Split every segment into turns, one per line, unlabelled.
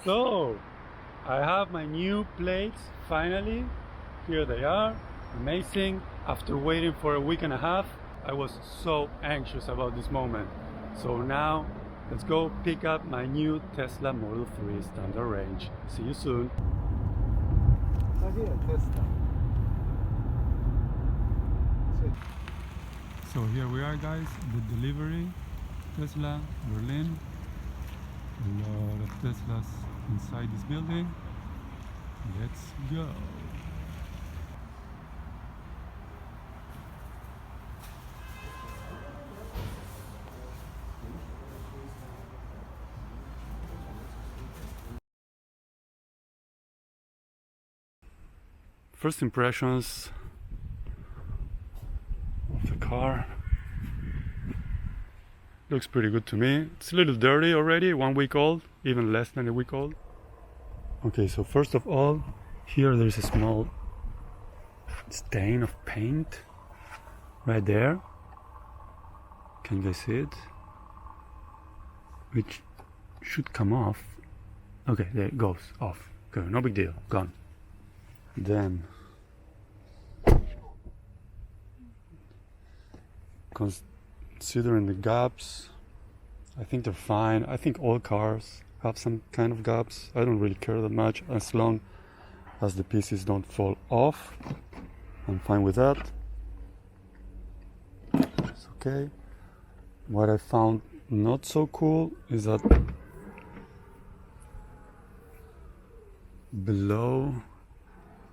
So, I have my new plates finally. Here they are. Amazing. After waiting for a week and a half, I was so anxious about this moment. So now, let's go pick up my new Tesla Model 3 standard range. See you soon. So here we are, guys, the delivery, Tesla, Berlin. A lot of Teslas inside this building. Let's go. First impressions of the car. Looks pretty good to me. It's a little dirty already, 1 week old, even less than a week old. Okay, so first of all, here there's a small stain of paint right there. Can you guys see it? Which should come off. Okay, there it goes, off. Okay, no big deal, gone. Then considering the gaps, I think they're fine. I think all cars have some kind of gaps. I don't really care that much as long as the pieces don't fall off. I'm fine with that. It's okay. What I found not so cool is that below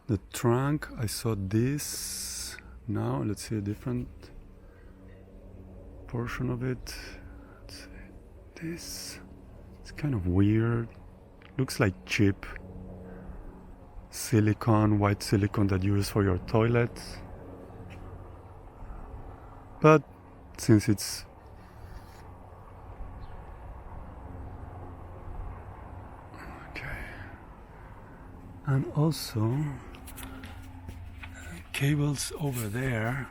the trunk I saw this. Now let's see a different portion of it. Let's see. This, it's kind of weird. Looks like cheap silicone, white silicone that you use for your toilets. But since it's okay, and also cables over there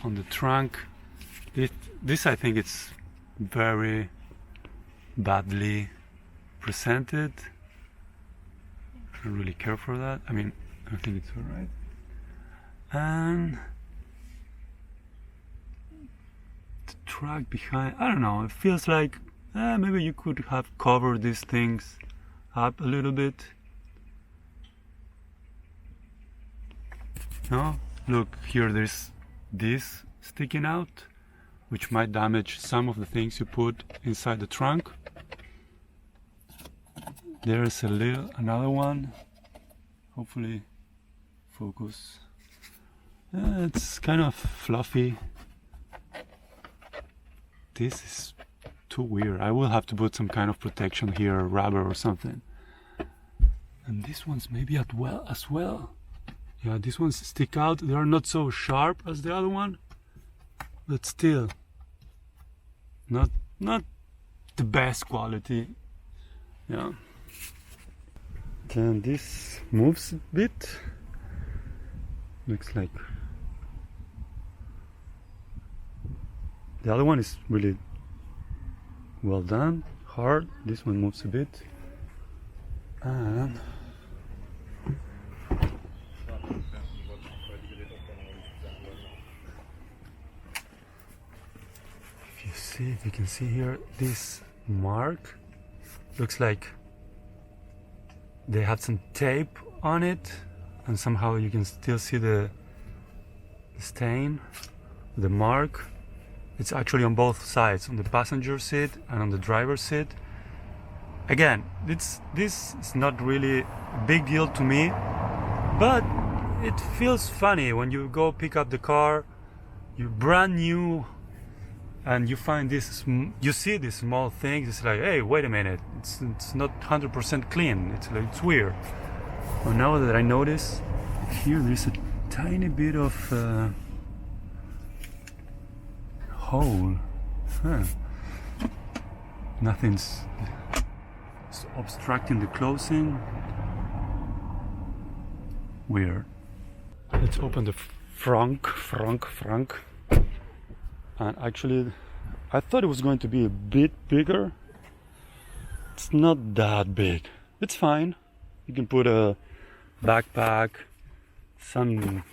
on the trunk. This I think it's very badly presented. I don't really care for that. I mean, I think it's alright. And the track behind, I don't know, it feels like maybe you could have covered these things up a little bit. No? Look, here there's this sticking out, which might damage some of the things you put inside the trunk. There's another one. Hopefully focus. It's kind of fluffy. This is too weird. I will have to put some kind of protection here, rubber or something. And these ones maybe as well. Yeah, these ones stick out. They are not so sharp as the other one, but still not the best quality. Yeah. Then this moves a bit. Looks like the other one is really well done, hard. This one moves a bit. And if you can see here, this mark looks like they have some tape on it, and somehow you can still see the stain, the mark. It's actually on both sides, on the passenger seat and on the driver's seat. Again, this is not really a big deal to me, but it feels funny when you go pick up the car, you're brand new, and you find this, you see these small things. It's like, hey, wait a minute, it's not 100% clean. It's weird. Well, now that I notice, here there's a tiny bit of hole. Nothing's obstructing the closing. Weird. Let's open the frunk. And actually, I thought it was going to be a bit bigger. It's it's not that big. It's fine. You can put a backpack, some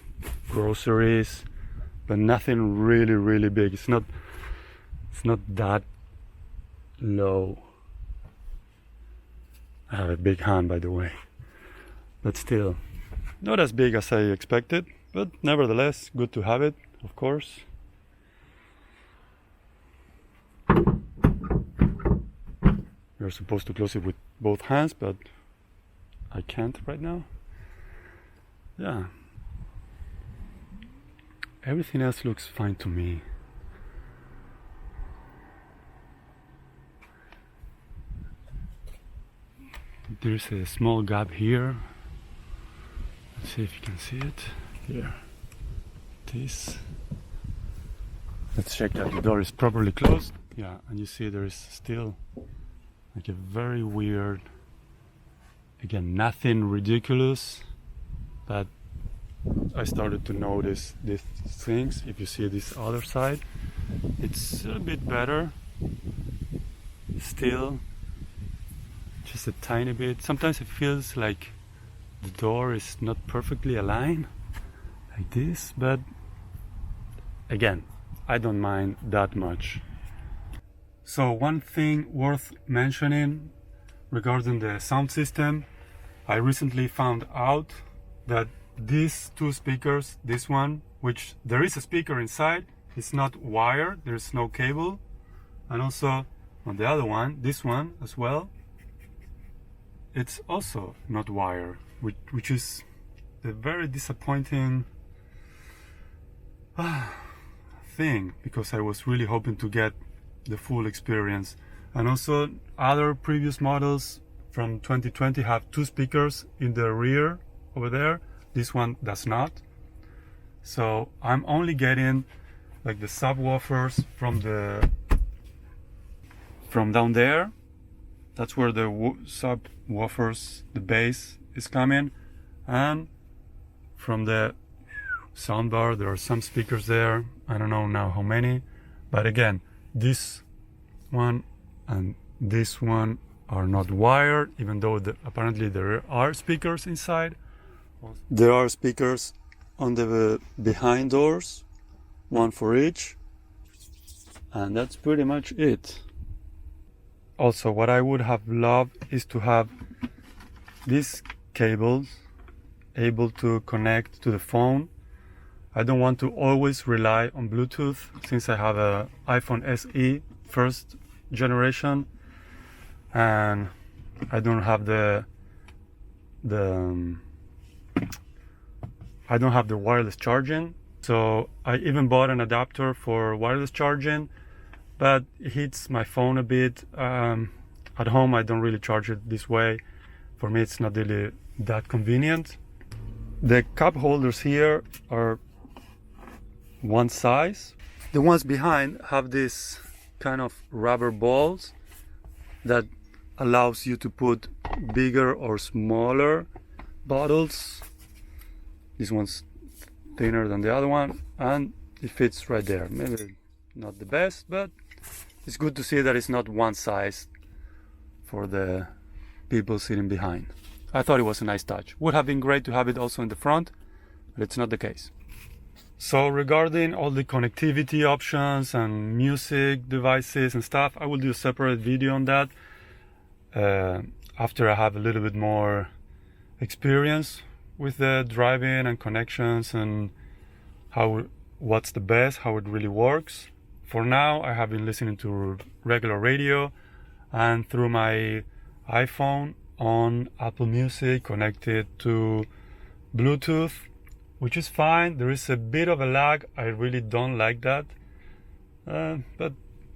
groceries, but nothing really big. It's not that low. I have a big hand, by the way, but still not as big as I expected, but nevertheless good to have it, of course. You're supposed to close it with both hands, but I can't right now. Yeah, everything else looks fine to me. There's a small gap here. Let's see if you can see it. Here. This. Let's check that the door is properly closed. Yeah, and you see there is still like a very weird, again, nothing ridiculous, but I started to notice these things. If you see this other side, it's a bit better. Still, just a tiny bit. Sometimes it feels like the door is not perfectly aligned, like this, but again, I don't mind that much. So one thing worth mentioning regarding the sound system, I recently found out that these two speakers, this one, which there is a speaker inside, it's not wired, there's no cable, and also on the other one, this one as well, it's also not wired, which is a very disappointing thing, because I was really hoping to get the full experience. And also other previous models from 2020 have two speakers in the rear over there. This one does not. So I'm only getting like the subwoofers from down there. That's where the subwoofers, the bass is coming, and from the soundbar there are some speakers there. I don't know now how many, but again, this one and this one are not wired, even though apparently there are speakers inside. There are speakers on the behind doors, one for each, and that's pretty much it. Also, what I would have loved is to have these cables able to connect to the phone. I don't want to always rely on Bluetooth, since I have a iPhone SE first generation, and I don't have the wireless charging. So I even bought an adapter for wireless charging, but it hits my phone a bit. At home I don't really charge it this way. For me it's not really that convenient. The cup holders here are one size. The ones behind have this kind of rubber balls that allows you to put bigger or smaller bottles. This one's thinner than the other one, and it fits right there. Maybe not the best, but it's good to see that it's not one size for the people sitting behind. I thought it was a nice touch. Would have been great to have it also in the front, but it's not the case. So regarding all the connectivity options and music devices and stuff, I will do a separate video on that after I have a little bit more experience with the driving and connections and what's the best, how it really works. For now, I have been listening to regular radio and through my iPhone on Apple Music connected to Bluetooth, which is fine. There is a bit of a lag. I really don't like that. But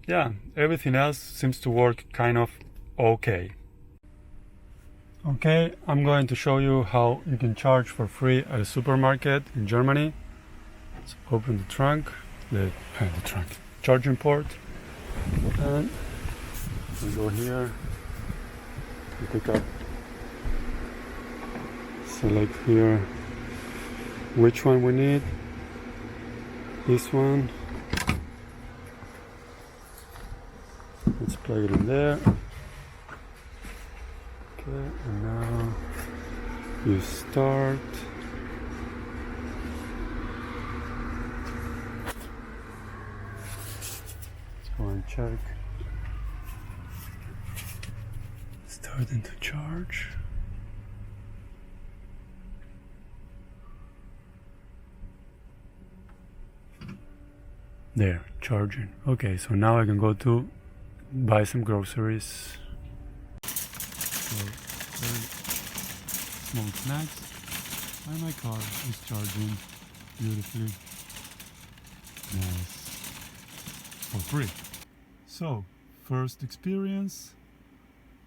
yeah, everything else seems to work kind of okay. Okay, I'm going to show you how you can charge for free at a supermarket in Germany. Let's open the trunk, the charging port, and we go here, we pick up, select here which one we need, this one, let's plug it in there, Okay, and now you start. Let's go and check. Starting to charge. There, charging. Okay, so now I can go to buy some groceries. So, very small snacks. And my car is charging beautifully. Nice. For free. So, first experience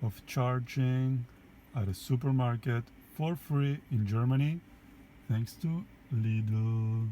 of charging at a supermarket for free in Germany, thanks to Lidl.